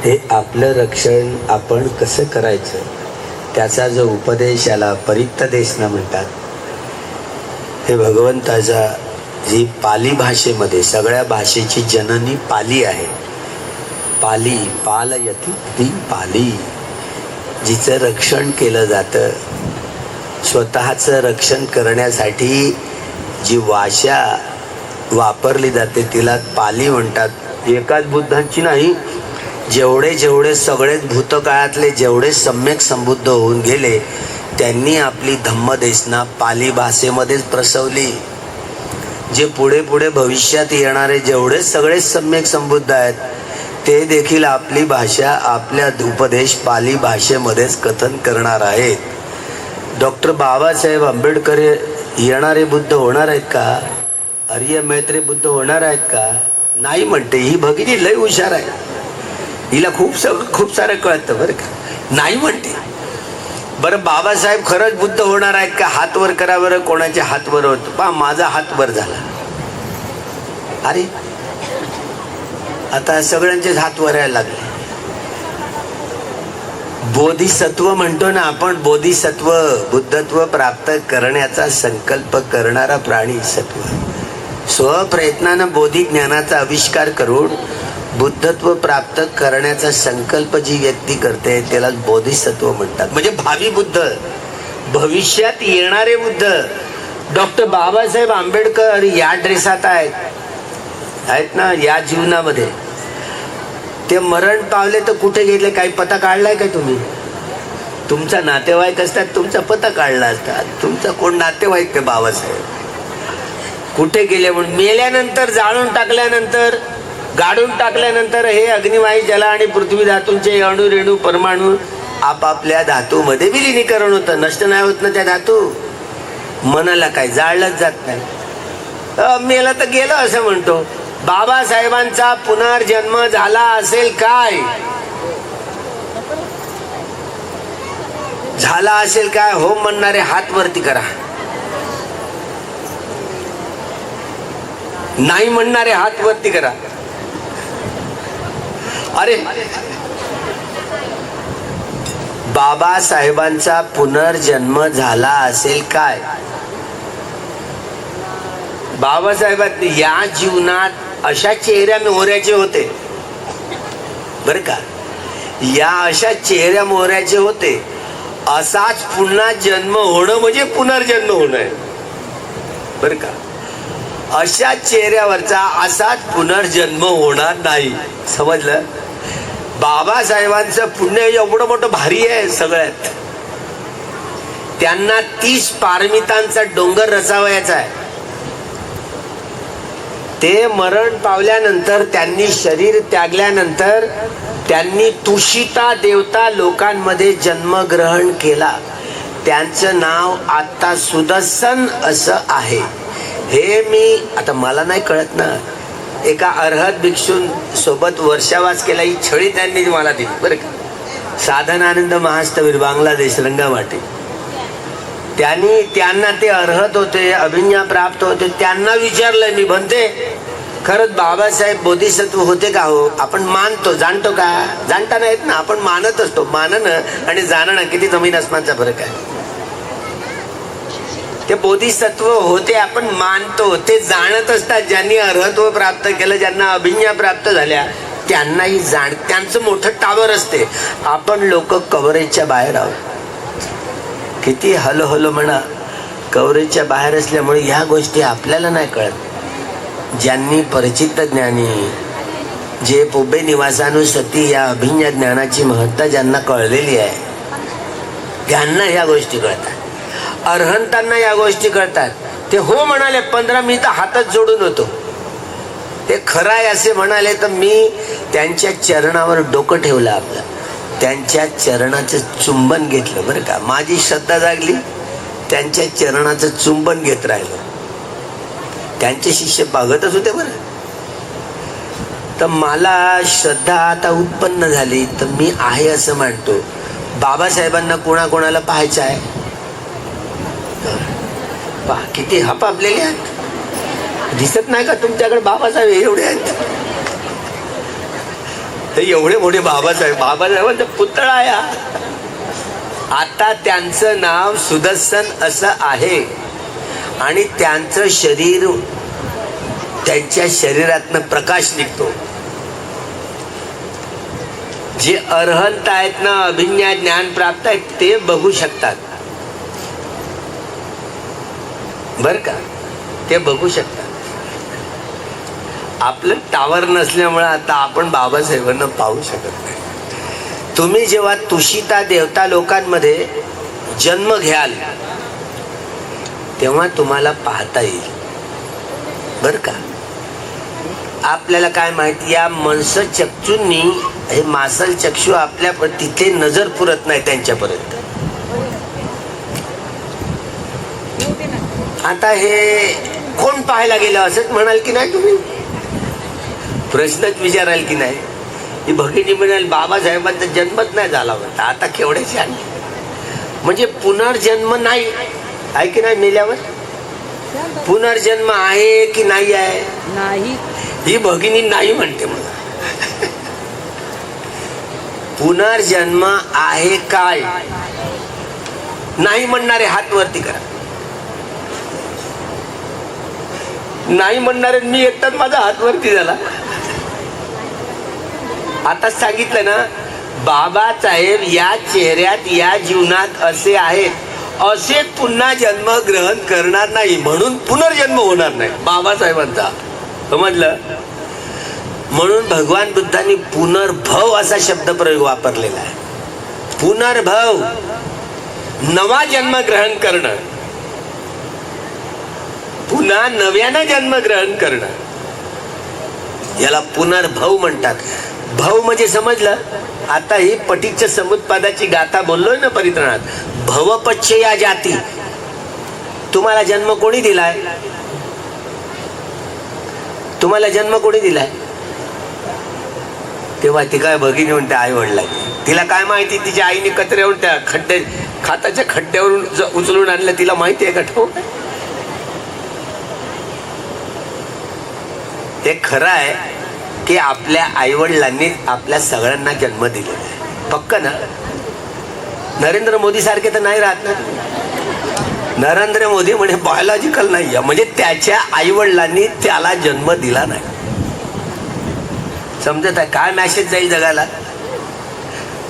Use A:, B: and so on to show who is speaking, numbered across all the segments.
A: हे आपलं रक्षण आपण कसं करायचं त्याचा जो उपदेश याला परित्तदेशना म्हणतात. हे भगवंताचा जी पाली भाषेमध्ये, सगळ्या भाषेची जननी पाली आहे. पाली पालयती ती पाली, जिचं रक्षण केलं जातं. स्वतःचं रक्षण करण्यासाठी जी भाषा वापरली जाते तिला पाली म्हणतात. एकाच बुद्धांची नाही, जेवढे जेवढे सगळेच भूतकाळातले जेवढे सम्यक संबुद्ध होऊन गेले त्यांनी आपली धम्मदेशना पाली भाषेमध्येच प्रसवली. जे पुढे पुढे भविष्यात येणारे जेवढे सगळे सम्यक संबुद्ध आहेत ते देखील आपली भाषा, आपल्या उपदेश पाली भाषेमध्येच कथन करणार आहेत. डॉक्टर बाबासाहेब आंबेडकर येणारे बुद्ध होणार आहेत का? आर्य मैत्रे बुद्ध होणार आहेत का? नाही म्हणते. ही भगिनी लय हुशार आहे, हिला खूप सारं कळतं बरं का. नाही म्हणते. बरं बाबासाहेब खरंच बुद्ध होणार आहेत का? हात वर करा बरं. कोणाचे हात वर होत? पहा माझा हात वर झाला. अरे आता सगळ्यांचेच हात वर यायला लागले. बोधिसत्व म्हणतो ना आपण, बोधिसत्व बुद्धत्व प्राप्त करण्याचा संकल्प करणारा प्राणी सत्व. स्वप्रयत्नानं बोधी ज्ञानाचा आविष्कार करून बुद्धत्व प्राप्त करण्याचा संकल्प जी व्यक्ती करते त्याला बोधिसत्व म्हणतात. म्हणजे भावी बुद्ध, भविष्यात येणारे बुद्ध. डॉक्टर बाबासाहेब आंबेडकर या ड्रेसात आहेत ना, या जीवनामध्ये. ते मरण पावले तर कुठे गेले? काही पता काढलाय का तुम्ही? तुमचा नातेवाईक असतात, तुमचा पता काढला असतात. तुमचा कोण नातेवाईक ते बाबासाहेब कुठे गेले? म्हणून मेल्यानंतर, जाळून टाकल्यानंतर, गाडून टाकल्यानंतर हे अग्निवायू जल आणि पृथ्वी धातूंचे अणु रेणू परमाणू आपापल्या धातूमध्ये विलिनीकरण होतं. नष्ट नाही होत ना त्या धातू. मनाला काय जाळलंच जात नाही. मेला तर गेलं असं म्हणतो. बाबासाहेबांचा पुनर्जन्म झाला असेल काय? झाला असेल काय? हो म्हणणारे हात वरती करा. नाही म्हणणारे हात वरती करा. अरे बाबासाहेबांचा पुनर्जन्म झाला असेल काय? बाबासाहेबांनी या जीवनात अशा चेहऱ्या मोहऱ्याचे होते बर का. या अशा चेहऱ्या मोहऱ्याचे होते. असाच पुन्हा जन्म होणं म्हणजे पुनर्जन्म होणं आहे बर का. अशा चेहऱ्यावरचा असाच पुनर्जन्म होणार नाही. समजलं? बाबासाहेबांचं पुण्य एवढं मोठं भारी आहे सगळ्यात. त्यांना 30 पारमितांचा डोंगर रचावयाचा आहे. ते मरण पावल्यानंतर, त्यांनी शरीर त्यागल्यानंतर त्यांनी तुषिता देवता लोकांमध्ये जन्मग्रहण केला. त्यांचं नाव आता सुदर्शन असं आहे. हे मी आता मला नाही कळत ना. एका अर्हत भिक्षून सोबत वर्षावास केला. ही छडी त्यांनी मला दिली बरं का. साधनानंद महास्तवीर, बांगलादेश, रंगामाटी. त्यांना ते अर्हत होते, अभिज्ञा प्राप्त होते. त्यांना विचारलं मी, म्हणते खरंच बाबासाहेब बोधिसत्व होते का हो? आपण मानतो, जाणतो का? जाणता नाहीत ना, आपण मानत असतो. मानणं आणि जाणणं किती जमीन आसमानचा फरक आहे. ते बोधिसत्व होते आपण मानतो, ते जाणत असतात. ज्यांनी अर्हत्व प्राप्त केलं, ज्यांना अभिज्ञा प्राप्त झाल्या त्यांनाही त्यांचं मोठं टावर असते. आपण लोक कव्हरेजच्या बाहेर आहोत. किती हलो हलो म्हणा, कव्हरेजच्या बाहेर असल्यामुळे ह्या गोष्टी आपल्याला नाही कळत. ज्यांनी परिचित ज्ञानी, जे पोबे निवासानुसती या अभिज्ञा ज्ञानाची महत्ता ज्यांना कळलेली आहे त्यांना ह्या गोष्टी कळतात. अर्हंतांना या गोष्टी कळतात. ते हो म्हणाले 15, मी तर हातच जोडून होतो. ते खरं आहे असे म्हणाले तर मी त्यांच्या चरणावर डोकं ठेवलं आपलं. त्यांच्या चरणाचं चुंबन घेतलं बरं का. माझी श्रद्धा जागली, त्यांच्या चरणाचं चुंबन घेत राहिलो. त्यांचे शिष्य बघतच होते बरं. तर मला श्रद्धा आता उत्पन्न झाली तर मी आहे असं मानतो. बाबासाहेबांना कोणाकोणाला पाहायचं आहे? पहा किती हपापलेले आहेत. दिसत नाही का तुमच्याकडे बाबासाहेब एवढे आहेत? हे एवढे मोठे बाबासाहेबांचा पुतळा आहे हा. आता त्यांचं नाव सुदर्शन असं आहे आणि त्यांचं शरीर, त्यांच्या शरीरातनं प्रकाश निघतो. जे अर्हंत आहेत ना, अभिज्ञा ज्ञान प्राप्त आहेत, ते बघू शकतात बर का, ते बघू शकतात. आपलं टावर नसल्यामुळे आता आपण बाबासाहेबांना पाहू शकत नाही. तुम्ही जेव्हा तुषिता देवता लोकांमध्ये जन्म घ्याल तेव्हा तुम्हाला पाहता येईल बर का. आपल्याला काय माहिती, या मनस चक्षूंनी, हे मासल चक्षु आपल्या तिथे नजर पुरत नाही त्यांच्यापर्यंत. आता हे कोण पाहायला गेलं असंच म्हणाल की नाही तुम्ही, प्रश्नच विचाराल की नाही. ही भगिनी म्हणाल बाबासाहेबांचा जन्मच नाही झाला होता, आता केवढे छान. म्हणजे पुनर्जन्म नाही आहे की नाही, मेल्यावर पुनर्जन्म आहे की नाही आहे,
B: नाही.
A: ही भगिनी नाही म्हणते मला. पुनर्जन्म आहे काय नाही म्हणणारे हात वरती करा. नाही म्हणणारे मी एकटाच माझा हात वरती झाला. आता सांगितलं ना, बाबासाहेब या चेहऱ्यात, या जीवनात असे आहेत, असे पुन्हा जन्म ग्रहण करणार नाही, म्हणून पुनर्जन्म होणार नाही बाबासाहेबांचा. समजलं? म्हणून भगवान बुद्धांनी पुनर्भव असा शब्द प्रयोग वापरलेला आहे. पुनर्भव, नवा जन्म ग्रहण करणं, पुन्हा नव्यानं जन्म ग्रहण करणं, याला पुनर्भव म्हणतात. भव म्हणजे समजलं. आता ही पटीच्य समुत्पादाची गाथा बोललोय ना परित्रणात. भवपच्छ या जाती, तुम्हाला जन्म कोणी दिलाय, तुम्हाला जन्म कोणी दिलाय. तेव्हा ती काय भगिनी म्हणते आई वडला, तिला काय माहिती, तिच्या आईने कचऱ्यावरून त्या खाताच्या खड्ड्यावरून उचलून आणलं, तिला माहिती आहे का ठेव. ते खरं आहे की आपल्या आईवडिलांनी आपल्या सगळ्यांना जन्म दिलेला आहे, पक्क ना. नरेंद्र मोदी सारखे तर नाही राहत ना. नरेंद्र मोदी म्हणजे बायोलॉजिकल नाही आहे, म्हणजे त्याच्या आईवडिलांनी त्याला जन्म दिला नाही. समजत आहे काय मॅसेज जाईल जगाला,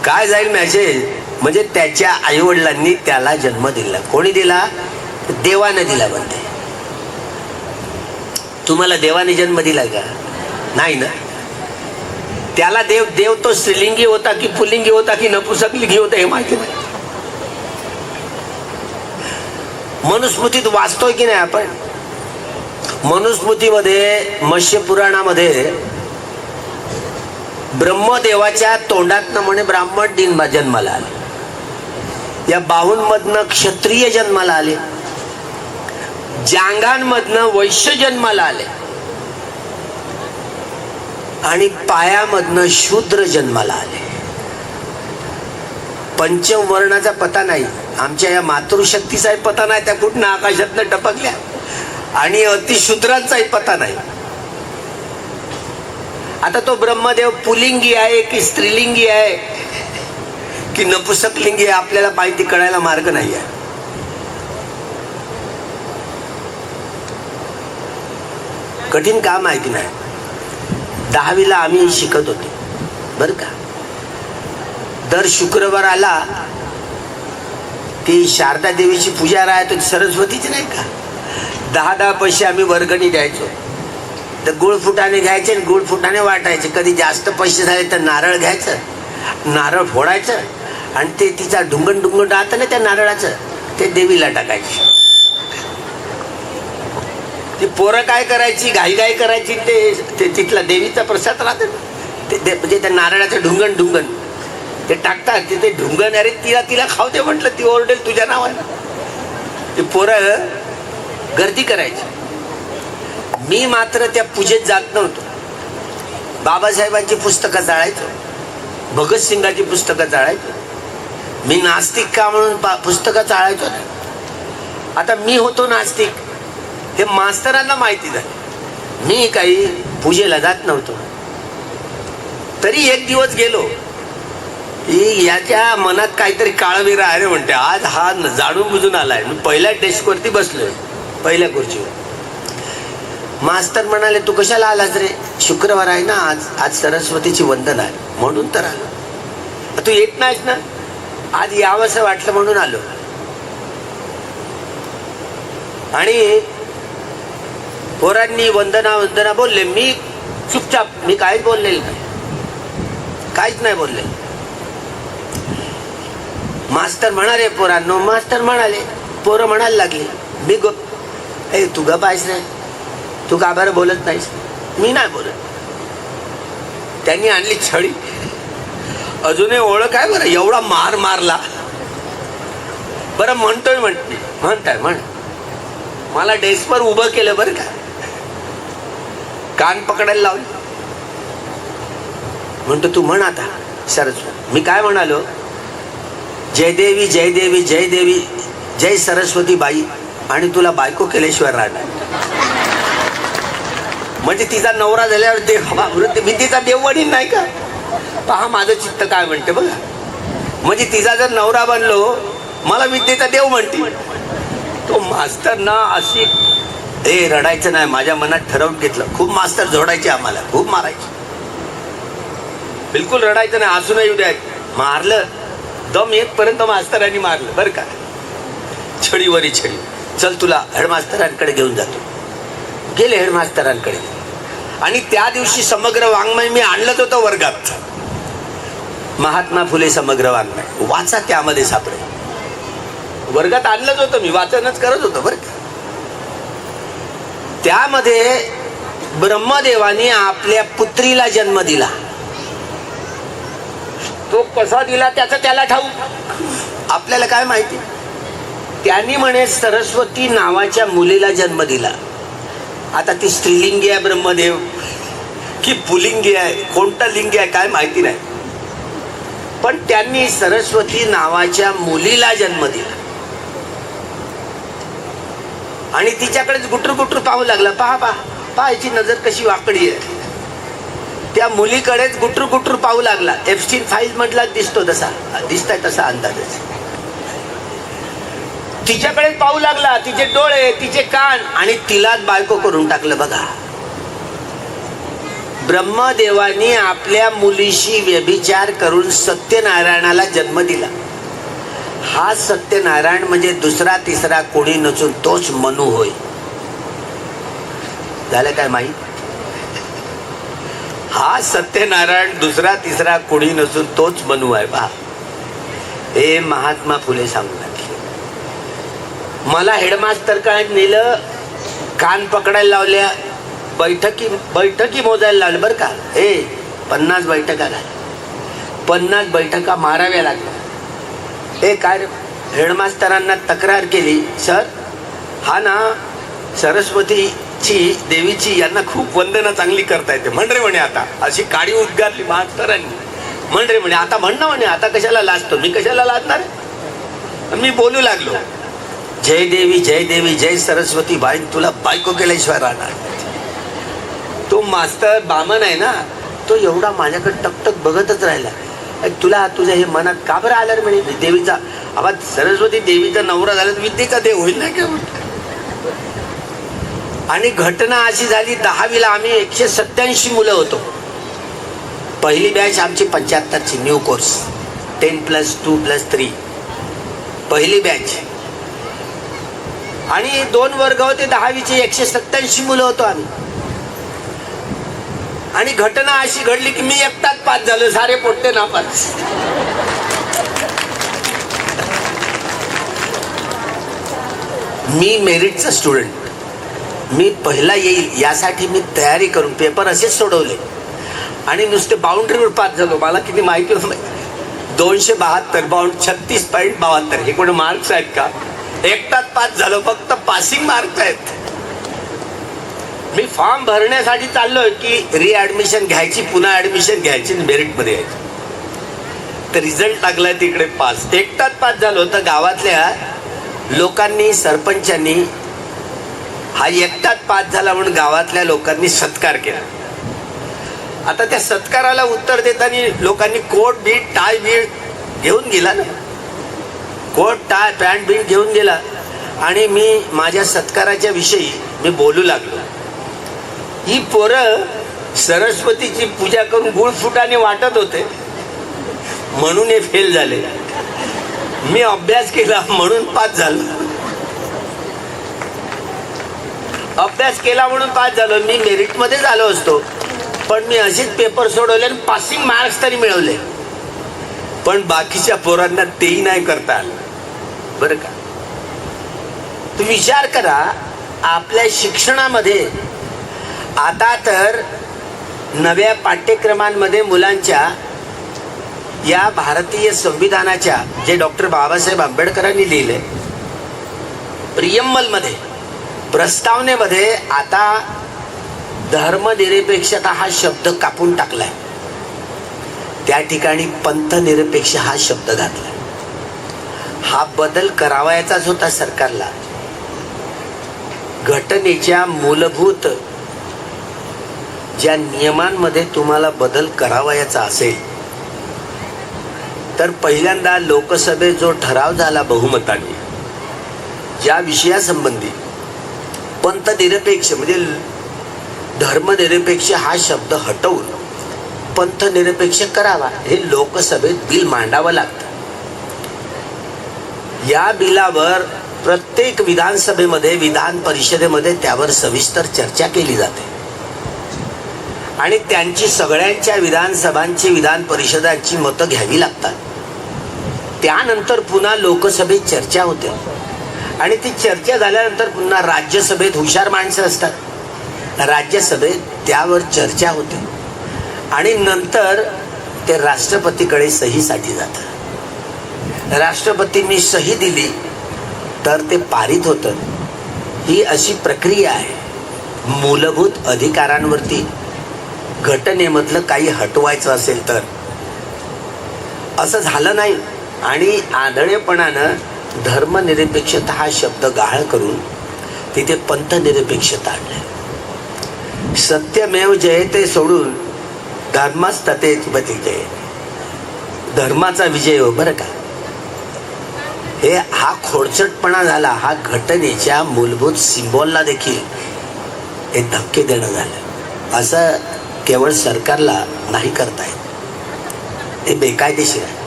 A: काय जाईल मॅसेज, म्हणजे त्याच्या आईवडिलांनी त्याला जन्म दिला. कोणी दिला, देवाने दिला म्हणते. तुम्हाला देवाने जन्म दिला का, नाही ना. त्याला देव तो स्त्रीलिंगी होता की पुल्लिंगी होता की नपुंसकलिंगी होता हे माहिती नाही. मनुस्मृतीत वाचतोय की नाही आपण. मनुस्मृतीमध्ये, मत्स्य पुराणामध्ये ब्रह्मदेवाच्या तोंडातनं म्हणे ब्राह्मण जन्माला आले, या बाहूंमधनं क्षत्रिय जन्माला आले, जांगांमधनं वैश्य जन्माला आले आणि पायामधनं शूद्र जन्माला आले. पंचवर्णाचा पता नाही, आमच्या या मातृशक्तीचाही पता नाही, त्या कुठनं आकाशातनं टपकल्या, आणि अतिशूद्रांचाही पता नाही. आता तो ब्रह्मदेव पुलिंगी आहे की स्त्रीलिंगी आहे की नपुंसकलिंगी आहे, आपल्याला माहिती कळायला मार्ग नाही आहे. कठीण काम आहे की नाही. 10वीला आम्ही शिकत होतो बर का. दर शुक्रवाराला ती शारदा देवीची पूजा राहत होती, सरस्वतीची नाही का. 10 पैसे आम्ही वर्गणी द्यायचो. तर गुळ फुटाने घ्यायचे आणि गुळ फुटाने वाटायचे. कधी जास्त पैसे झाले तर नारळ घ्यायचं, नारळ फोडायचं आणि ते तिचा ढुंगण राहतं ना त्या नारळाचं, ते देवीला टाकायचे. ती पोरं काय करायची, घाई करायची, ते तिथला देवीचा प्रसाद राहतो म्हणजे त्या नारळाचं ढुंगण ते टाकतात. ते ढुंगण, अरे तिला खाऊ दे म्हटलं, ती ओरडेल तुझ्या नावाला. ते पोरं गर्दी करायची. मी मात्र त्या पूजेत जात नव्हतो. बाबासाहेबांची पुस्तकं जाळायचो, भगतसिंगाची पुस्तकं जाळायचो. मी नास्तिक का म्हणून पुस्तकं जाळायचो ना. आता मी होतो नास्तिक हे मास्तरांना माहिती झालं. मी काही पूजेला जात नव्हतो. तरी एक दिवस गेलो की याच्या मनात काहीतरी काळविरा आहे म्हणते. आज हा जाणून बुजून आलाय. मी पहिल्या डेस्कवरती बसलोय, पहिल्या खुर्चीवर. मास्तर म्हणाले, तू कशाला आलास रे? शुक्रवार आहे ना, आज सरस्वतीची वंदन आहे म्हणून तर आलो. तू येत नाहीस ना? आज यावंसं वाटलं म्हणून आलो. आणि पोरांनी वंदना बोलले. मी चुपचाप, मी काहीच बोललेलं नाही, काहीच नाही बोलले. मास्तर म्हणाले पोरांनो, मास्तर म्हणाले, पोरं म्हणायला लागली. मी ए तू गप आहेस रे, तू का बरं बोलत नाहीस? मी नाही बोलत. त्यांनी आणली छडी. अजूनही ओळख आहे बरं, एवढा मार मारला. बरं म्हणताय म्हण. मला डेस्कवर उभं केलं बरं का, कान पकडायला लावलं. म्हणतो तू म्हण आता सरस्वती. मी काय म्हणालो? जय देवी जय देवी जय देवी जय सरस्वती बाई, आणि तुला बायको केल्याशिवाय राहणार. म्हणजे तिचा नवरा झाल्यावर देव, मी तिचा देव वडील नाही का? पहा माझं चित्त काय म्हणते बघा. म्हणजे तिचा जर नवरा बनलो, मला विद्येचा देव म्हणते. तो मास्तर ना अशी रडायचं नाही. माझ्या मनात ठरवून घेतलं. खूप मास्तर जोडायचे आम्हाला, खूप मारायचे. बिलकुल रडायचं नाही, हसून येऊ द्या. मारलं दम येतपर्यंत मास्तरांनी मारलं बरं का. छडीवरी छडी. चल तुला हेडमास्तरांकडे घेऊन जातो. गेले हेडमास्तरांकडे. आणि त्या दिवशी समग्र वाङ्मय मी आणलंच होतं वर्गात. महात्मा फुले समग्र वाङ्मय वाचा, त्यामध्ये सापडे. वर्गात आणलंच होतं मी, वाचनच करत होतो बरं का. त्यामध्ये ब्रह्मदेवाने आपल्या पुत्रीला जन्म दिला. तो कसा दिला त्याचं त्याला ठाऊक, आपल्याला काय माहिती. त्यांनी म्हणे सरस्वती नावाच्या मुलीला जन्म दिला. आता ती स्त्रीलिंगी आहे ब्रह्मदेव की पुलिंगी आहे, कोणता लिंगी आहे काय माहिती नाही. पण त्यांनी सरस्वती नावाच्या मुलीला जन्म दिला. आणि तिच्याकडेच गुटर गुटर पाहू लागला. पहा याची नजर कशी वाकडी आहे. त्या मुलीकडेच गुटर गुटर पाहू लागला. एप्स्टीन फाईल मधला दिसतो तसा, दिसताय तसा अंदाजच. तिच्याकडेच पाहू लागला. तिचे डोळे, तिचे कान, आणि तिलाच बायको करून टाकलं बघा. ब्रह्मदेवानी आपल्या मुलीशी व्यभिचार करून सत्यनारायणाला जन्म दिला. हा सत्यनारायण म्हणजे दुसरा तिसरा कोणी नसून तोच मनू होय. झालं काय माहित? हा सत्यनारायण दुसरा तिसरा कोणी नसून तोच मनू आहे. पहा, हे महात्मा फुले सांगू लागले. मला हेडमास्तर काय नेलं, कान पकडायला लावल्या, बैठकी मोजायला लावले बरं का. 50 बैठका झाल्या, 50 बैठका माराव्या लागल्या. काय रे, हेडमास्तरांना तक्रार केली. सर, हा ना सरस्वतीची देवीची यांना खूप वंदना चांगली करता येते. म्हण रे म्हणे आता. अशी काडी उद्गारली मास्तरांनी. म्हण रे म्हणे आता, म्हण ना म्हणे आता. कशाला लाजतो? मी कशाला लाजणार? मी बोलू लागलो, जय देवी जय देवी जय सरस्वती बाई, तुला बायको केल्याशिवाय राहणार. तो मास्तर बामन आहे ना, तो एवढा माझ्याकडे टकटक बघतच राहिला. तुला तुझ्या हे मनात का बरं आलं रे म्हणे? देवीचा आवाज, सरस्वती देवीचा नवरा झाला तर विद्येचा देव होईल नाही का? आणि घटना अशी झाली, 10वीला आम्ही 187 मुलं होतो. पहिली बॅच आमची 75ची न्यू कोर्स, 10+2+3 पहिली बॅच. आणि 2 वर्ग होते 10वीचे, 187 मुलं होतो आम्ही. आणि घटना अशी घडली की मी एकटाच पास झालो, सारे पोट्टे नापास. मी मेरिटचा स्टुडंट, मी पहिला येईल यासाठी मी तयारी करून पेपर असेच सोडवले. आणि नुसते बाउंड्रीवर पास झालो. मला किती माहिती होत नाही, 272 बाउंड 36.72 हे कोणी मार्क्स आहेत का? एकटाच पास झालो, फक्त पासिंग मार्क्स आहेत. मी फॉर्म भरण्यासाठी चाललोय की रिॲडमिशन घ्यायची, पुन्हा ऍडमिशन घ्यायची, मेरिटमध्ये यायची. तर रिझल्ट लागलाय तिकडे पास. एकटाच पास झालो. तर गावातल्या लोकांनी, सरपंचांनी हा एकटाच पास झाला म्हणून गावातल्या लोकांनी सत्कार केला. आता त्या सत्काराला उत्तर देताना लोकांनी कोट बीट टाय बीट घेऊन गेला ना, कोट टाय पॅन्ट बीट घेऊन गेला आणि मी माझ्या सत्काराच्या विषयी मी बोलू लागलो. ही पोरं सरस्वतीची पूजा करून गुळफुटाने वाटत होते म्हणून हे फेल झाले. मी अभ्यास केला म्हणून पास झालो, अभ्यास केला म्हणून पास झालो. मी मेरिटमध्ये झालो असतो, पण मी असेच पेपर सोडवले आणि पासिंग मार्क्स तरी मिळवले, पण बाकीच्या पोरांना तेही नाही करता आलं. बरं का, तू विचार करा, आपल्या शिक्षणामध्ये आता तर नव्या पाठ्यक्रमांमध्ये मुलांच्या या भारतीय संविधानाच्या जे डॉक्टर बाबासाहेब आंबेडकरांनी लिहिले प्रियम्बलमध्ये, प्रस्तावनेमध्ये आता धर्मनिरपेक्षता हा शब्द कापून टाकलाय, त्या ठिकाणी पंथनिरपेक्ष हा शब्द घातलाय. हा बदल करावायचाच होता सरकारला. घटनेच्या मूलभूत ज्या नियमांमध्ये तुम्हाला बदल करावायचा असेल तर पहिल्यांदा लोकसभेत जो ठराव झाला बहुमताने, ज्या विषयासंबंधी पंथनिरपेक्ष म्हणजे धर्मनिरपेक्ष हा शब्द हटवून पंथनिरपेक्ष करावा, हे लोकसभेत बिल मांडावं लागतं. या बिलावर प्रत्येक विधानसभेमध्ये, विधान परिषदेमध्ये त्यावर सविस्तर चर्चा केली जाते आणि त्यांची सगळ्यांच्या विधानसभांची, विधान परिषदांची मतं घ्यावी लागतात. त्यानंतर पुन्हा लोकसभेत चर्चा होते आणि ती चर्चा झाल्यानंतर पुन्हा राज्यसभेत हुशार माणसं असतात, राज्यसभेत त्यावर चर्चा होते आणि नंतर ते राष्ट्रपतीकडे सहीसाठी जातं. राष्ट्रपतींनी सही दिली तर ते पारित होतं. ही अशी प्रक्रिया आहे. मूलभूत अधिकारांवरती घटनेमधलं काही हटवायचं असेल तर असं झालं नाही आणि आंधळेपणानं धर्मनिरपेक्षता हा शब्द गाळ करून तिथे पंथनिरपेक्षता आणली. सत्यमेव जयते सोडून धर्मस्ततेच जय, धर्माचा विजय हो. बरं का, हे हा खोडचटपणा झाला. हा घटनेच्या मूलभूत सिम्बॉलला देखील हे धक्के देणं झालं. असं केवळ सरकारला नाही करता येत, हे बेकायदेशीर आहे.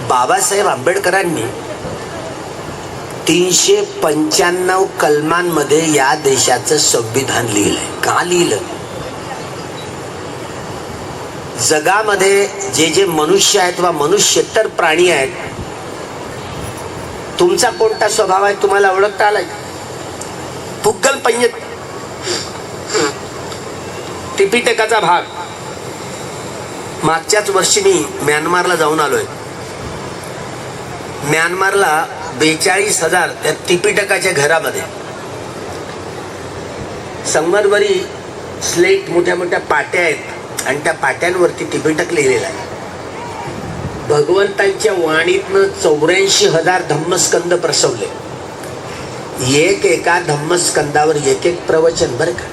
A: बाबासाहेब आंबेडकरांनी 395 कलमांमध्ये या देशाचं संविधान लिहिलंय. का लिहिलं? जगामध्ये जे जे मनुष्य आहेत वा मनुष्येतर प्राणी आहेत, तुमचा कोणता स्वभाव आहे तुम्हाला ओळखता आलाय? पुग्गल पंयत त्रिपिटकाचा भाग. मागच्याच वर्षी मी म्यानमारला जाऊन आलोय. म्यानमारला 42,000 त्या त्रिपिटकाच्या घरामध्ये संगमरवरी स्लेट मोठ्या मोठ्या पाट्या आहेत आणि त्या पाट्यांवरती त्रिपिटक लिहिलेला आहे. भगवंतांच्या वाणीतनं 84,000 धम्मस्कंद प्रसवले. एका धम्मस्कंदावर एक प्रवचन. बरं का,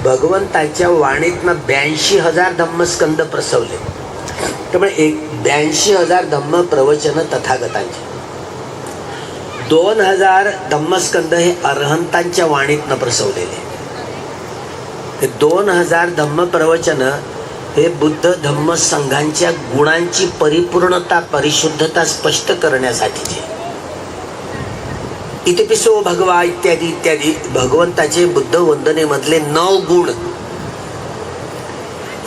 A: भगवंतांच्या वाणीतनं 82,000 धम्मस्कंद प्रसवले. त्यामुळे 82,000 धम्म प्रवचन तथागतांची. 2,000 धम्मस्कंद हे अरहंतांच्या वाणीतनं प्रसवलेले. हे 2,000 धम्म प्रवचन हे बुद्ध धम्म संघांच्या गुणांची परिपूर्णता, परिशुद्धता स्पष्ट करण्यासाठीचे. इतिपिसो भगवा इत्यादी इत्यादी भगवंताचे बुद्ध वंदनेमधले 9 गुण.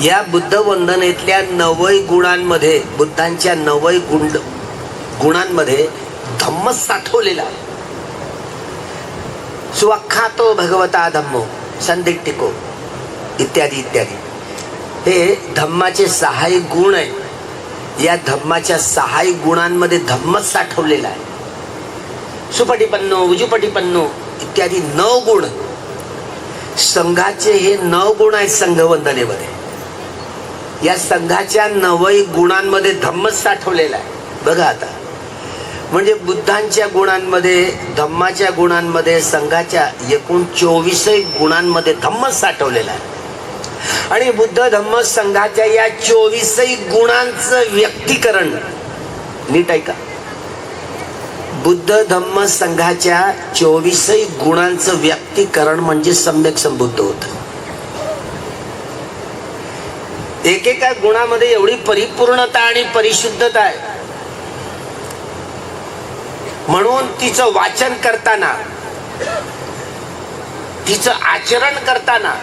A: या बुद्ध वंदनेतल्या 9 गुणांमध्ये, बुद्धांच्या 9 गुणांमध्ये धम्म साठवलेला. सुअख्खातो भगवता धम्मो संदिग्धिको इत्यादी इत्यादी. हे धम्माचे 6 गुण आहेत. या धम्माच्या 6 गुणांमध्ये धम्मच साठवलेला आहे. सुपटिपन्नो, उजुपटिपन्नो इत्यादी 9 गुण. संघाचे हे 9 गुण आहेत संघवंदनेमध्ये. या संघाच्या 9 गुणांमध्ये धम्मच साठवलेला आहे. बघा आता, म्हणजे बुद्धांच्या गुणांमध्ये, धम्माच्या गुणांमध्ये, संघाच्या एकूण 24 गुणांमध्ये धम्मच साठवलेला आहे. आणि बुद्ध धम्म संघाच्या या 24 गुणांचं व्यक्तीकरण, नीट ऐका, बुद्ध धम्म संघाच्या 24 गुणांचं व्यक्तीकरण म्हणजे सम्यक संबुद्ध होत. एकेका गुणामध्ये एवढी परिपूर्णता आणि परिशुद्धता आहे, म्हणून तिचं वाचन करताना, तिचं आचरण करताना,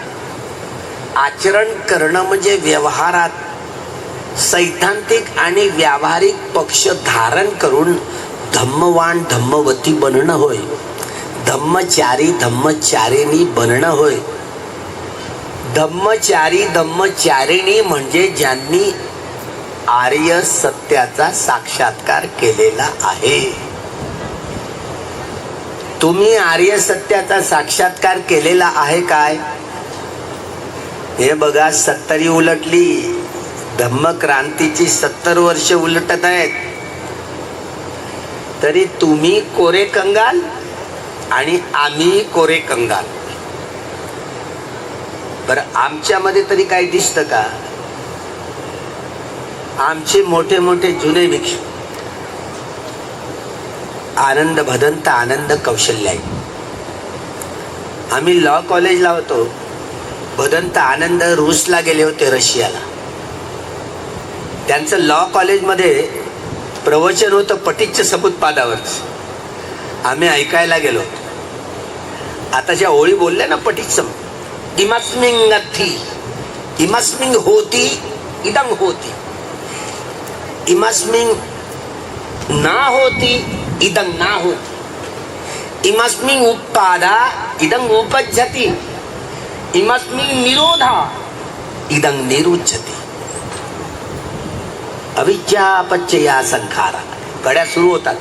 A: आचरण करणं म्हणजे व्यवहारात सैद्धांतिक आणि व्यावहारिक पक्ष धारण करून धम्मवान धम्मवती बनणं होय. धम्मचारी धम्मचारिणी बनणं होय. धम्मचारी धम्मचारिणी म्हणजे ज्यांनी आर्य सत्याचा साक्षात्कार केलेला आहे. तुम्ही आर्य सत्याचा साक्षात्कार केलेला आहे काय? हे बघा, 70 उलटली, धम्मक्रांतीची 70 वर्ष उलटत आहेत, तरी तुम्ही कोरे कंगाल आणि आम्ही कोरे कंगाल. बरं, आमच्यामध्ये तरी काही दिसतं का? आमचे मोठे मोठे जुने भिक्षू आनंद भदंत आनंद कौशल्याई, आम्ही लॉ कॉलेजला होतो. भदंत आनंद रूसला गेले होते, रशियाला. त्यांचं लॉ कॉलेजमध्ये प्रवचन होतं पटीच्य समुत्पादावरच. आम्ही ऐकायला गेलो. आता ज्या ओळी बोलल्या ना पटीच्य, इमस्मिंग अथी इमस्मिंग होती इदं होती, इमस्मिंग ना होती इदं ना होती, इमस्मिंग उत्पादा इदं उपज्जति, इमस्मिंग निरोधा इदं निरुज्यति. अविद्या अपचया संखारा कड्या सुरू होतात.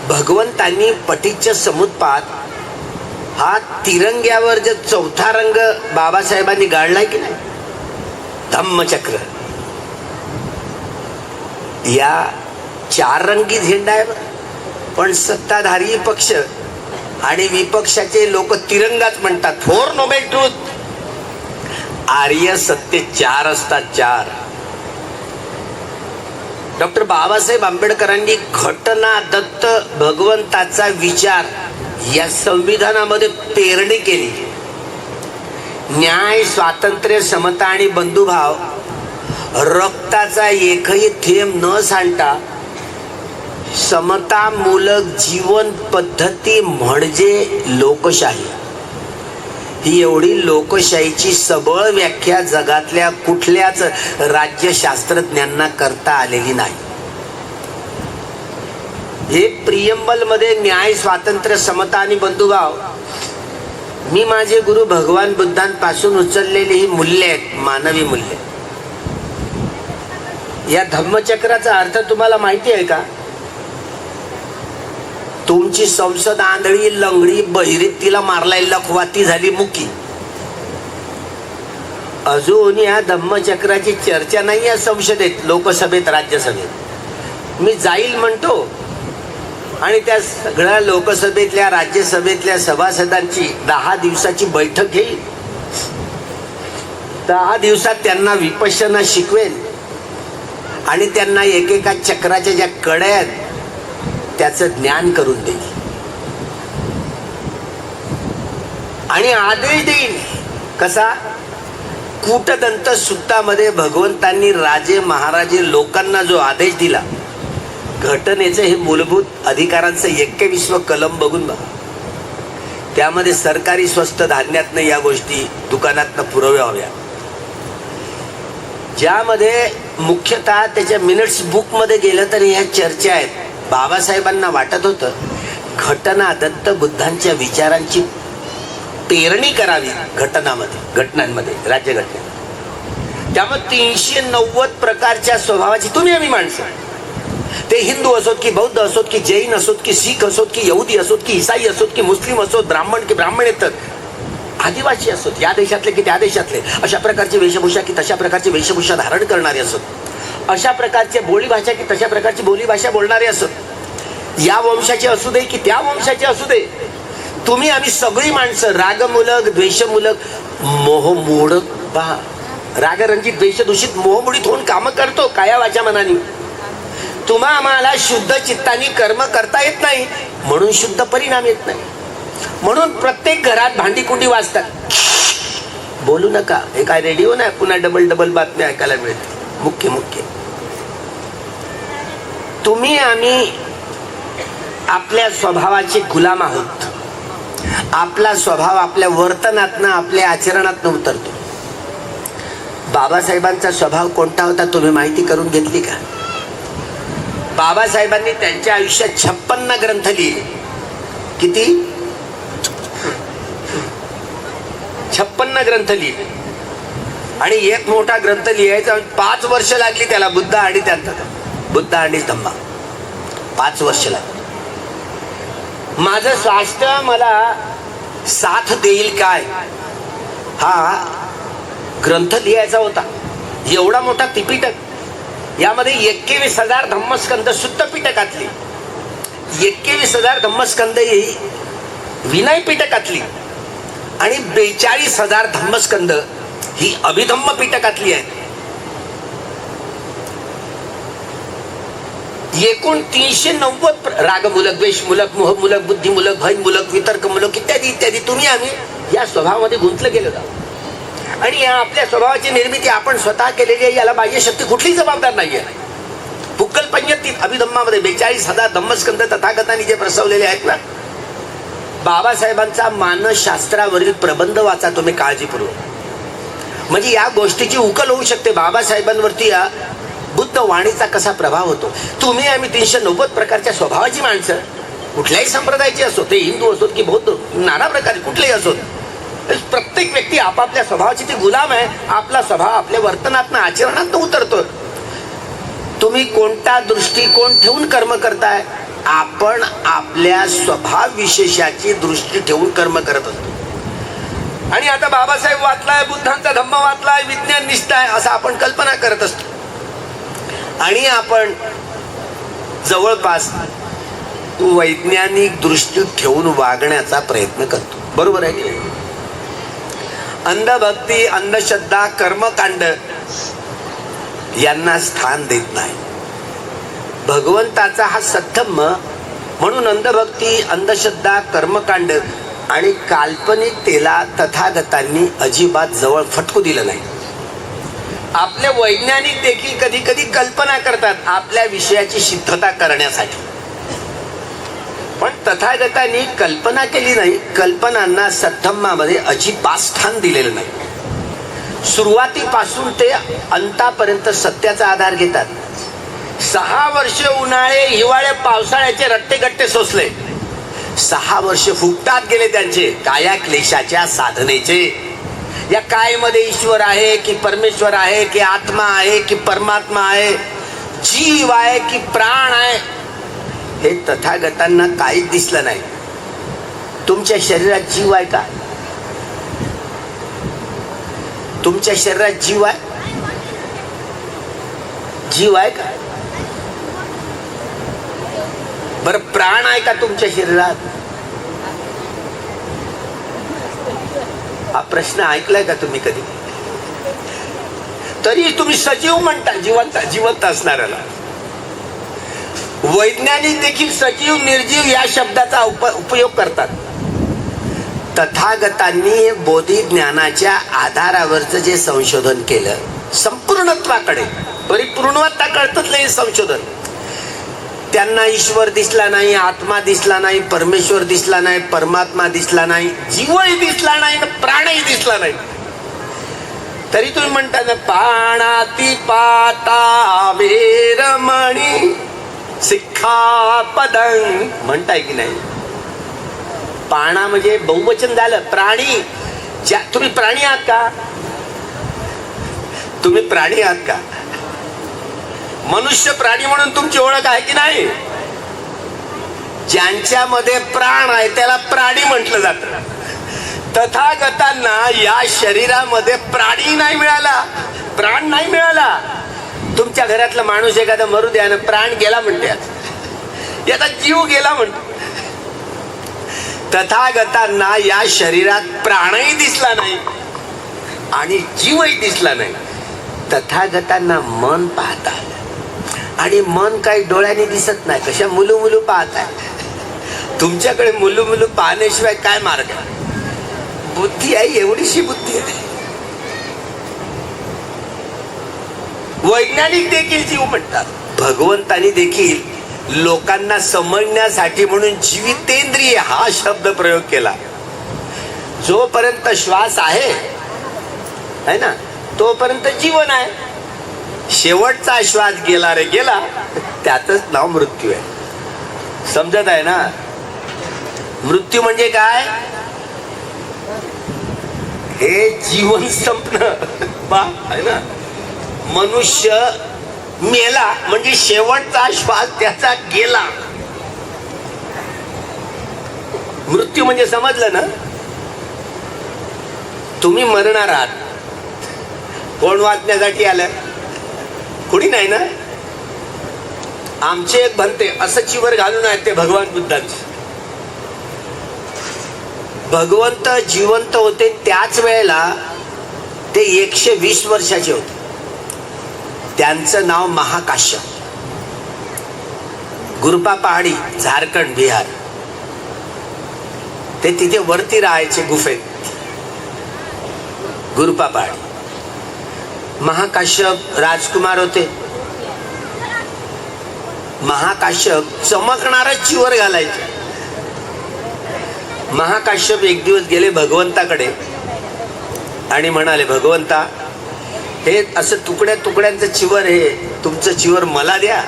A: भगवंतांनी पटीच्य समुत्पाद हा तिरंग्यावर जो 4था रंग बाबासाहेबांनी गाडलाय की नाही, धम्मचक्र, या 4 रंगी झेंडा आहे. पण सत्ताधारी पक्ष आणि विपक्षाचे लोक तिरंगाच म्हणतात. Four Nobel truth. आर्य सत्य 4 असतात, 4. डॉक्टर बाबासाहेब आंबेडकरांनी घटना दत्त भगवंताचा विचार या संविधानामध्ये पेरणी केली. न्याय, स्वातंत्र्य, समता आणि बंधुभाव, रक्ताचा एकही थेंब न सांडता समतामूलक जीवन पद्धती म्हणजे लोकशाही. ही एवढी लोकशाहीची सबळ व्याख्या जगातल्या कुठल्याच राज्यशास्त्रज्ञांना करता आलेली नाही. हे प्रियंबल मध्ये न्याय, स्वातंत्र्य, समता आणि बंधुभाव, मी माझे गुरु भगवान बुद्धांपासून उचललेली ही मूल्य आहेत, मानवी मूल्य. या धम्मचक्राचा अर्थ तुम्हाला माहिती आहे का? तुमची संसद आंधळी, लंगडी, बहिरीत, तिला मारलाय लखवा, ती झाली मुकी. अजून या धम्मचक्राची चर्चा नाही या संसदेत, लोकसभेत, राज्यसभेत. मी जाईल म्हणतो आणि त्या सगळ्या लोकसभेतल्या, राज्यसभेतल्या सभासदांची 10 दिवसाची बैठक घेईल. 10 दिवसात त्यांना विपश्यना शिकवेल आणि त्यांना एकेका चक्राच्या ज्या कड्या आहेत त्याचं ज्ञान करून देईल आणि आदेश देईल. कसा? कूटदंत सुत्तामध्ये भगवंतांनी राजे महाराजे लोकांना जो आदेश दिला, घटनेचं हे मूलभूत अधिकारांचं 21वं कलम बघून बघा. त्यामध्ये सरकारी स्वस्त धान्यातनं या गोष्टी दुकानातनं पुरवल्या हव्या, ज्यामध्ये मुख्यतः त्याच्या मिनिट्स बुक मध्ये गेलं तर ह्या चर्चा आहेत. बाबासाहेबांना वाटत होतं घटना दत्त बुद्धांच्या विचारांची पेरणी करावी घटनांमध्ये, राज्यघटनेत. त्यामुळे 390 प्रकारच्या स्वभावाची तुम्ही आम्ही माणसं, ते हिंदू असोत की बौद्ध असोत की जैन असोत की शीख असोत की यहुदी असोत की ईसाई असोत की मुस्लिम असोत, ब्राह्मण की ब्राह्मण येतात, आदिवासी असोत, या देशातले की त्या देशातले, अशा प्रकारची वेशभूषा की तशा प्रकारची वेशभूषा धारण करणारे असोत, अशा प्रकारचे बोलीभाषा की तशा प्रकारची बोलीभाषा बोलणारे असोत, या वंशाचे असू दे की त्या वंशाचे असू दे, तुम्ही आम्ही सगळी माणसं रागमूलक, द्वेषमूलक, मोहमूढक, पहा रागरंजित, द्वेषदूषित, मोहमुडीत होऊन कामं करतो काया वाचा मनाने. तुम्हा आम्हाला शुद्ध चित्ताने कर्म करता येत नाही, म्हणून शुद्ध परिणाम येत नाही. म्हणून प्रत्येक घरात भांडी-कुंडी वाजतात. बोलू नका, हे काय रेडिओ नाही पुन्हा डबल डबल बातम्या ऐकायला मिळते. मुख्य मुख्य तुम्ही आम्ही आपल्या स्वभावाचे गुलाम आहोत. आपला स्वभाव आपल्या वर्तनातनं, आपल्या आचरणातनं उतरतो. बाबासाहेबांचा स्वभाव कोणता होता तुम्ही माहिती करून घेतली का? बाबासाहेबांनी त्यांच्या आयुष्यात 56 ग्रंथ लिहिले. किती? 56 ग्रंथ लिहिले. आणि एक मोठा ग्रंथ लिहायचा 5 वर्ष लागली त्याला. बुद्ध आणि धम्मा 5 वर्ष लागली. माझं स्वास्थ्य मला साथ देईल काय, हा ग्रंथ लिहायचा होता. एवढा मोठा त्रिपिटक, यामध्ये 21,000 धम्मस्कंद शुद्ध पिटकातली, 21,000 धम्मस्कंद ही विनय पिटकातली, आणि 42,000 धम्मस्कंद ही अभिधम्म पिटकातली आहे. एकूण 390 रागमूलक, द्वेषमूलक, मोहमूलक, बुद्धिमूलक, भयमूलक, वितर्कमूलक इत्यादी इत्यादी तुम्ही आम्ही या स्वभावामध्ये गुंतलं गेलो आहोत. आणि या आपल्या स्वभावाची निर्मिती आपण स्वतः केलेली आहे. याला बाह्य शक्ती कुठलीही जबाबदार नाहीये. पुक्कल पंचतीत अभिधम्मामध्ये 42,000 धम्मस्कंद तथागतांनी जे प्रसवलेले आहेत ना. बाबासाहेबांचा मानसशास्त्रावरील प्रबंध वाचा तुम्ही काळजीपूर्वक, म्हणजे या गोष्टीची उकल होऊ शकते. बाबासाहेबांवरती या बुद्ध वाणीचा कसा प्रभाव होतो. तुम्ही आम्ही 390 प्रकारच्या स्वभावाची माणसं, कुठल्याही संप्रदायाची असो, ते हिंदू असोत की बौद्ध, नाना प्रकारे कुठलेही असोत, प्रत्येक व्यक्ती आपापल्या स्वभावाची ती गुलाम आहे. आपला स्वभाव आपल्या वर्तनातनं, आचरणातनं उतरतो. तुम्ही कोणता दृष्टिकोन ठेवून कर्म करताय? आपण आपल्या स्वभाव विशेषाची दृष्टी ठेवून कर्म करत असतो. आणि आता बाबासाहेब वाचलाय, बुद्धांचा धम्म वाचलाय, विज्ञान निष्ठा आहे असं आपण कल्पना करत असतो. आणि आपण जवळपास वैज्ञानिक दृष्टी ठेवून वागण्याचा प्रयत्न करतो. बरोबर आहे की? अंधभक्ती, अंधश्रद्धा, कर्मकांड यांना स्थान देत नाही. भगवंताचा हा सद्धम्म, म्हणून अंधभक्ती, अंधश्रद्धा, कर्मकांड आणि काल्पनिकतेला तथागतांनी अजिबात जवळ फटकू दिलं नाही. आपले वैज्ञानिक देखील कधी कधी कल्पना करतात आपल्या विषयाची सिद्धता करण्यासाठी, पण तथागतांनी कल्पना केली नाही. कल्पनांना सद्धम्मामध्ये अजिबात स्थान दिलेलं नाही. सुरुवातीपासून ते अंतापर्यंत सत्याचा आधार घेतात. 6 वर्ष उन्हाळे, हिवाळे, पावसाळ्याचे रट्टेगट्टे सोसले. 6 वर्ष फुकटात गेले त्यांचे काया क्लेशाच्या साधनेचे. या कायमध्ये ईश्वर आहे की परमेश्वर आहे की आत्मा आहे की परमात्मा आहे, जीव आहे की प्राण आहे, हे तथागतांना काहीच दिसलं नाही. तुमच्या शरीरात जीव आहे का? तुमच्या शरीरात जीव आहे? जीव आहे का? बरं, प्राण आहे का तुमच्या शरीरात? हा प्रश्न ऐकलाय का तुम्ही कधी? तरी तुम्ही सजीव म्हणता जिवंत असणाऱ्याला. वैज्ञानिक देखील सजीव निर्जीव या शब्दाचा उपयोग करतात. तथागतांनी बोधी ज्ञानाच्या आधारावरचं जे संशोधन केलं, संपूर्णत्वाकडे, परिपूर्णत्वाकडचंच नाही संशोधन. त्यांना ईश्वर दिसला नाही, आत्मा दिसला नाही, परमेश्वर दिसला नाही, परमात्मा दिसला नाही, जीवही दिसला नाही, प्राणही दिसला नाही. तरी तुम्ही म्हणता ना, पाणाती पाता वेरमणी सिक्खापदं म्हणताय की नाही? पाणा म्हणजे बहुवचन झालं, प्राणी. तुम्ही प्राणी आहात का? तुम्ही प्राणी आहात का? मनुष्य प्राणी म्हणून तुमची ओळख आहे की नाही? ज्यांच्यामध्ये प्राण आहे त्याला प्राणी म्हटलं जातं. तथागतांना या शरीरामध्ये प्राणी नाही मिळाला, प्राण नाही मिळाला. तुमच्या घरातला माणूस एखादा मरू द्या ना, प्राण गेला म्हणतात. याचा जीव गेला म्हणतो. तथागतांना या शरीरात प्राणही दिसला नाही आणि जीवही दिसला नाही. तथागतांना मन पाहता आलं आणि मन काही डोळ्याने दिसत नाही. कशा मुलू मुलू पाहताय. तुमच्याकडे मुलू मुलू पाहण्याशिवाय काय मार्ग? बुद्धी आहे, एवढीशी बुद्धी आहे. वैज्ञानिक देखील जीव म्हणतात. भगवंतानी देखील लोकांना समजण्यासाठी म्हणून जीवितेंद्रिय हा शब्द प्रयोग केला. जोपर्यंत श्वास आहे ना, तोपर्यंत जीवन आहे. शेवटचा श्वास गेला रे गेला, त्यातच नाव मृत्यू आहे. समजत आहे ना? मृत्यू म्हणजे काय? हे जीवन संपणं आहे ना. मनुष्य मेला म्हणजे शेवटचा श्वास त्याचा गेला. मृत्यू म्हणजे समजलं ना? तुम्ही मरणार आहात. कोण वाचण्यासाठी आलं? कुणी नाही ना. आमचे एक भंते असं चिवर घालून आहेत ते भगवान बुद्धांचे. भगवंत जिवंत होते त्याच वेळेला ते 120 वर्षाचे होते. त्यांचं नाव महाकाश्यप. गुरुपा पहाडी, झारखंड, बिहार. ते तिथे वरती राहायचे गुफेत. गुरुपा पहाडी. महाकाश्यप राजकुमार होते. महाकाश्यप चमकणारच चिवर घालायचे. महाकाश्यप एक दिवस गेले भगवंताकडे आणि म्हणाले, भगवंता, हे असं तुकड्या तुकड्यांचं चिवर, हे तुमचं चिवर मला द्या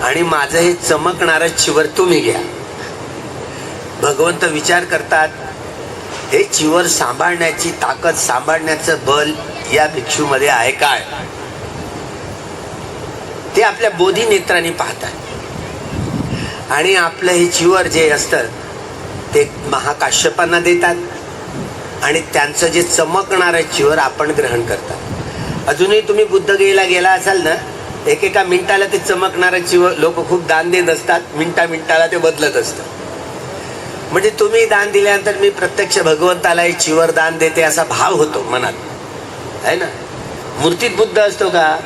A: आणि माझं हे चमकणारं चिवर तुम्ही घ्या. भगवंत विचार करतात, हे चिवर सांभाळण्याची ताकद, सांभाळण्याचं बल या भिक्षूमध्ये आहे काय? ते आपल्या बोधी नेत्रांनी पाहतात आणि आपलं हे चिवर जे असतं ते महाकाश्यपांना देतात आणि त्यांचं जे चमकणारं चिवर आपण ग्रहण करतात. अजूनही तुम्ही बुद्धगयेला गेला असाल ना, एकेका मिनिटाला ते चमकणारं चिवर लोक खूप दान देत असतात. मिनिटाला ते बदलत असतं. म्हणजे तुम्ही दान दिल्यानंतर मी प्रत्यक्ष भगवंताला हे चिवर दान देते असा भाव होतो मनात, आहे ना. मूर्तीत बुद्ध असतो का?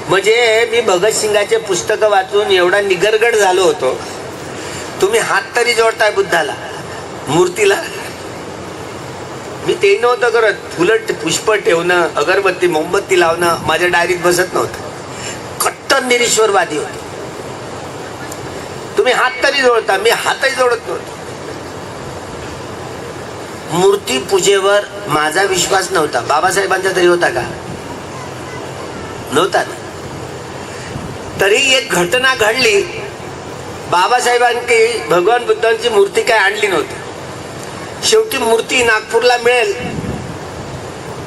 A: म्हणजे मी भगतसिंगाचे पुस्तक वाचून एवढा निगरगड झालो होतो. तुम्ही हात तरी जोडताय बुद्धाला, मूर्तीला. मी ते नव्हतं करत. फुलं पुष्प ठेवणं, अगरबत्ती मोमबत्ती लावणं माझ्या डायरीत बसत नव्हतं. कट्टर निरीश्वरवादी होतो. तुम्ही हात तरी जोडता, मी हातही जोडत नव्हतो. मूर्ती पूजेवर माझा विश्वास नव्हता. बाबासाहेबांचा तरी होता का? नव्हता ना. तरी एक घटना घडली. बाबासाहेबांनी भगवान बुद्धांची मूर्ती काय आणली नव्हती. शेवटी मूर्ती नागपूरला मिळेल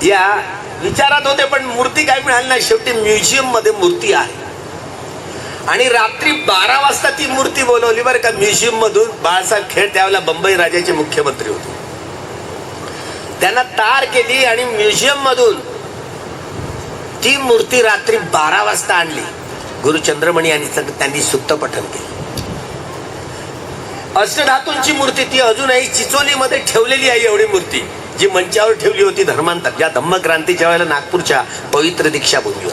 A: या विचारात होते, पण मूर्ती काय मिळाली नाही. शेवटी म्युझियम मध्ये मूर्ती आहे आणि रात्री 12 वाजता ती मूर्ती बोलवली बरं का म्युझियम मधून. बाळासाहेब खेड त्यावेळेला बंबई राज्याचे मुख्यमंत्री होते. त्यांना तार केली आणि म्युझियम मधून ती मूर्ती रात्री 12 वाजता आणली. गुरु चंद्रमणी यांनी त्यांनी सुत्त पठण केलं. अष्टधातूंची मूर्ती ती अजूनही चिचोलीमध्ये ठेवलेली आहे. एवढी मूर्ती जी मंचावर ठेवली होती धर्मांतर या धम्मक्रांतीच्या वेळेला नागपूरच्या पवित्र दीक्षाभूमीवर.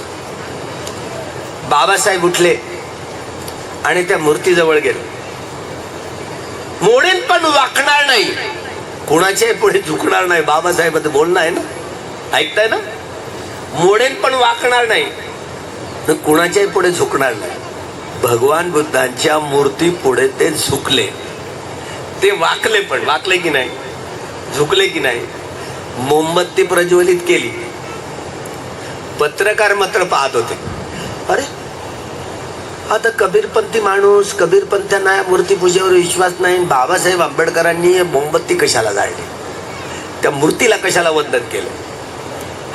A: बाबासाहेब उठले आणि त्या मूर्तीजवळ गेले. मोडेन पण वाकणार नाही, कोणाच्याही पुढे झुकणार नाही. बाबासाहेब बोलणं आहे ना, ऐकताय ना. मोडेन पण वाकणार नाही, कुणाच्याही पुढे झुकणार नाही. भगवान बुद्धांच्या मूर्ती पुढे ते झुकले. ते वाकले, पण वाकले की नाही, झुकले की नाही. मोमबत्ती प्रज्वलित केली. पत्रकार मात्र पाहत होते. अरे आता कबीरपंथी माणूस, कबीरपंथांना मूर्ती पूजेवर विश्वास नाही. बाबासाहेब आंबेडकरांनी मोमबत्ती कशाला जाळली, त्या मूर्तीला कशाला वंदन केलं.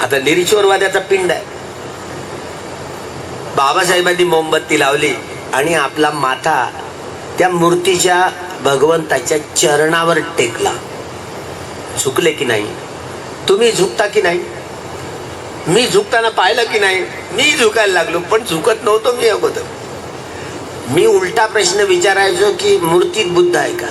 A: आता निरीश्वरवाद्याचा पिंड आहे. बाबासाहेबांनी मोमबत्ती लावली आणि आपला माथा त्या मूर्तीच्या भगवंताच्या चरणावर टेकला. झुकले की नाही? तुम्ही झुकता की नाही? मी झुकताना पाहिलं की नाही? मी झुकायला लागलो, पण झुकत नव्हतो मी अगोदर. मी उलटा प्रश्न विचारायचो की मूर्तीत बुद्ध आहे का.